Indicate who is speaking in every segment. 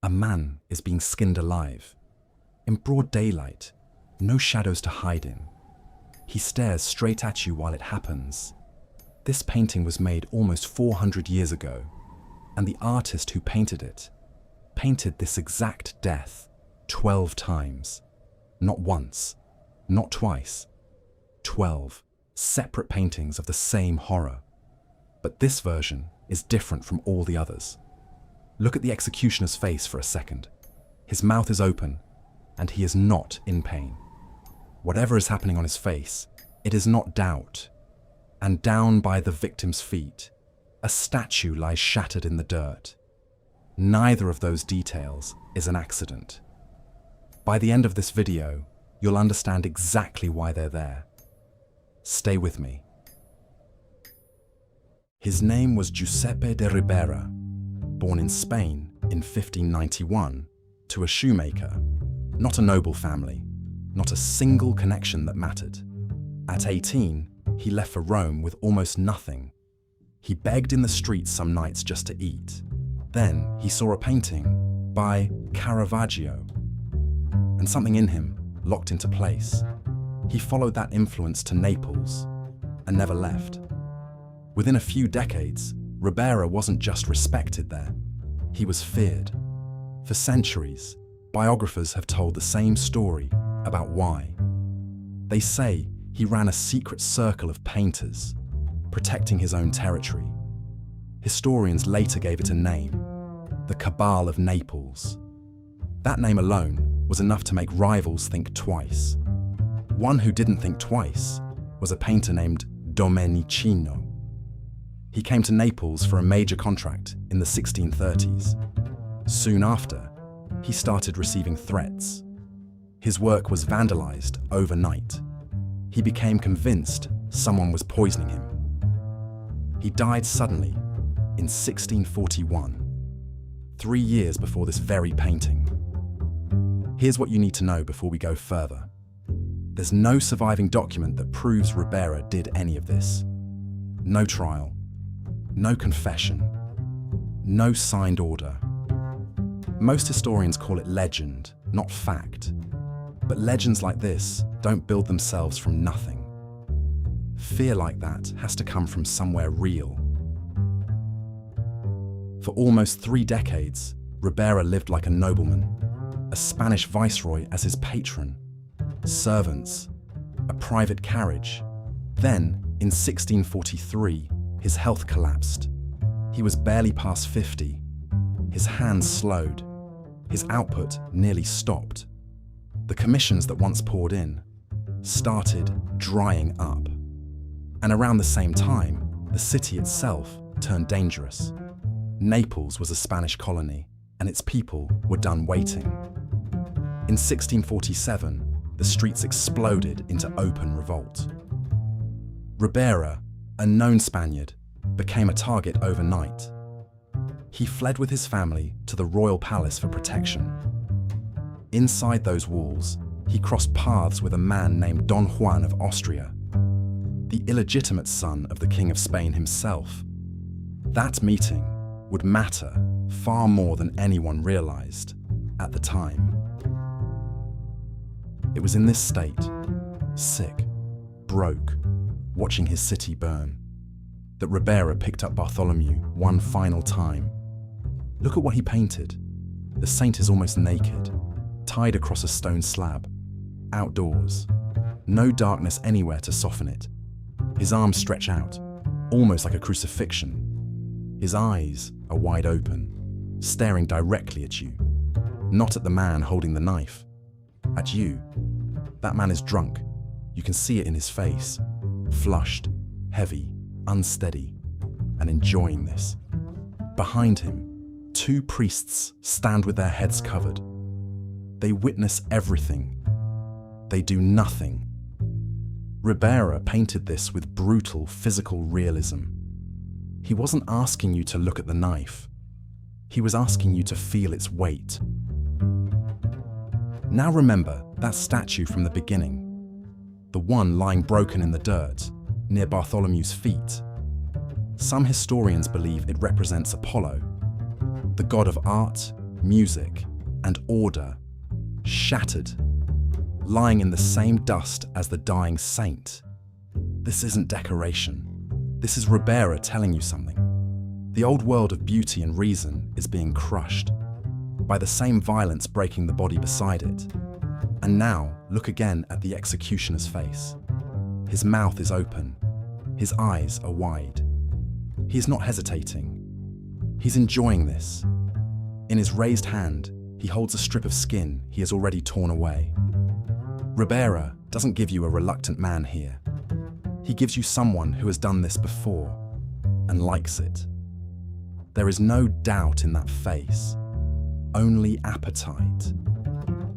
Speaker 1: A man is being skinned alive. In broad daylight, no shadows to hide in. He stares straight at you while it happens. This painting was made almost 400 years ago, and the artist who painted it painted this exact death 12 times. Not once, not twice. 12 separate paintings of the same horror. But this version is different from all the others. Look at the executioner's face for a second. His mouth is open, and he is not in pain. Whatever is happening on his face, it is not doubt. And down by the victim's feet, a statue lies shattered in the dirt. Neither of those details is an accident. By the end of this video, you'll understand exactly why they're there. Stay with me. His name was Jusepe de Ribera, born in Spain in 1591 to a shoemaker, not a noble family, not a single connection that mattered. At 18, he left for Rome with almost nothing. He begged in the streets some nights just to eat. Then he saw a painting by Caravaggio, and something in him locked into place. He followed that influence to Naples and never left. Within a few decades, Ribera wasn't just respected there, he was feared. For centuries, biographers have told the same story about why. They say he ran a secret circle of painters, protecting his own territory. Historians later gave it a name, the Cabal of Naples. That name alone was enough to make rivals think twice. One who didn't think twice was a painter named Domenichino. He came to Naples for a major contract in the 1630s. Soon after, he started receiving threats. His work was vandalized overnight. He became convinced someone was poisoning him. He died suddenly in 1641, 3 years before this very painting. Here's what you need to know before we go further. There's no surviving document that proves Ribera did any of this. No trial, no confession, no signed order. Most historians call it legend, not fact. But legends like this don't build themselves from nothing. Fear like that has to come from somewhere real. For almost 3 decades, Ribera lived like a nobleman, a Spanish viceroy as his patron, servants, a private carriage. Then, in 1643, his health collapsed. He was barely past 50. His hands slowed. His output nearly stopped. The commissions that once poured in started drying up. And around the same time, the city itself turned dangerous. Naples was a Spanish colony, and its people were done waiting. In 1647, the streets exploded into open revolt. Ribera, a known Spaniard, became a target overnight. He fled with his family to the royal palace for protection. Inside those walls, he crossed paths with a man named Don Juan of Austria, the illegitimate son of the King of Spain himself. That meeting would matter far more than anyone realized at the time. It was in this state, sick, broke, watching his city burn, that Ribera picked up Bartholomew one final time. Look at what he painted. The saint is almost naked, tied across a stone slab, outdoors. No darkness anywhere to soften it. His arms stretch out, almost like a crucifixion. His eyes are wide open, staring directly at you. Not at the man holding the knife. At you. That man is drunk. You can see it in his face. Flushed, heavy, unsteady, and enjoying this. Behind him, 2 priests stand with their heads covered. They witness everything. They do nothing. Ribera painted this with brutal physical realism. He wasn't asking you to look at the knife. He was asking you to feel its weight. Now remember that statue from the beginning, the one lying broken in the dirt near Bartholomew's feet. Some historians believe it represents Apollo, the god of art, music, and order shattered, lying in the same dust as the dying saint. This isn't decoration. This is Ribera telling you something. The old world of beauty and reason is being crushed by the same violence breaking the body beside it. And now, look again at the executioner's face. His mouth is open. His eyes are wide. He is not hesitating. He's enjoying this. In his raised hand, he holds a strip of skin he has already torn away. Ribera doesn't give you a reluctant man here. He gives you someone who has done this before and likes it. There is no doubt in that face, only appetite.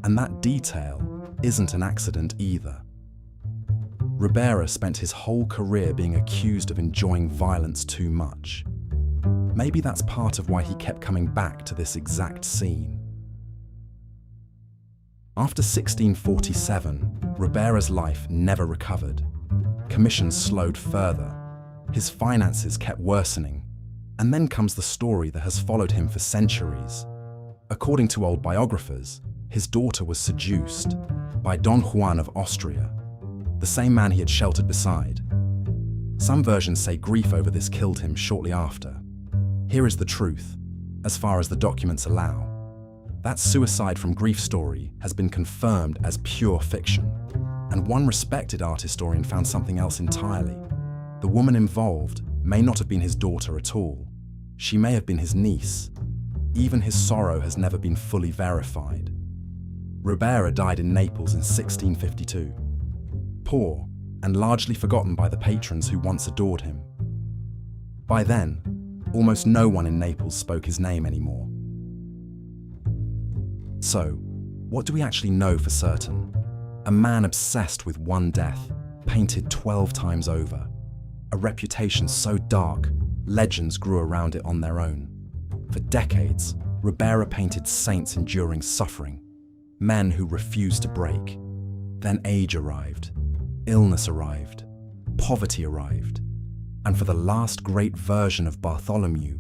Speaker 1: And that detail isn't an accident either. Ribera spent his whole career being accused of enjoying violence too much. Maybe that's part of why he kept coming back to this exact scene. After 1647, Ribera's life never recovered. Commissions slowed further. His finances kept worsening. And then comes the story that has followed him for centuries. According to old biographers, his daughter was seduced by Don Juan of Austria, the same man he had sheltered beside. Some versions say grief over this killed him shortly after. Here is the truth, as far as the documents allow. That suicide from grief story has been confirmed as pure fiction, and one respected art historian found something else entirely. The woman involved may not have been his daughter at all. She may have been his niece. Even his sorrow has never been fully verified. Ribera died in Naples in 1652, poor and largely forgotten by the patrons who once adored him. By then, almost no one in Naples spoke his name anymore. So, what do we actually know for certain? A man obsessed with one death, painted 12 times over. A reputation so dark, legends grew around it on their own. For decades, Ribera painted saints enduring suffering, men who refused to break. Then age arrived, illness arrived, poverty arrived, and for the last great version of Bartholomew,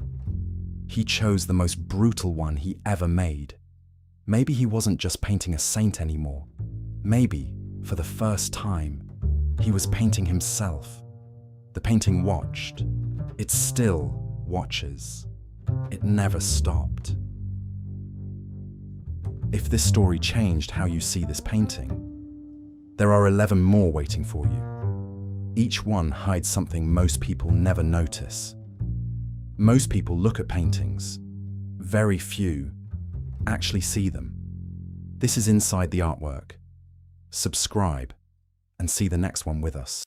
Speaker 1: he chose the most brutal one he ever made. Maybe he wasn't just painting a saint anymore. Maybe, for the first time, he was painting himself. The painting watched. It still watches. It never stopped. If this story changed how you see this painting, there are 11 more waiting for you. Each one hides something most people never notice. Most people look at paintings. Very few actually see them. This is Inside the Artwork. Subscribe and see the next one with us.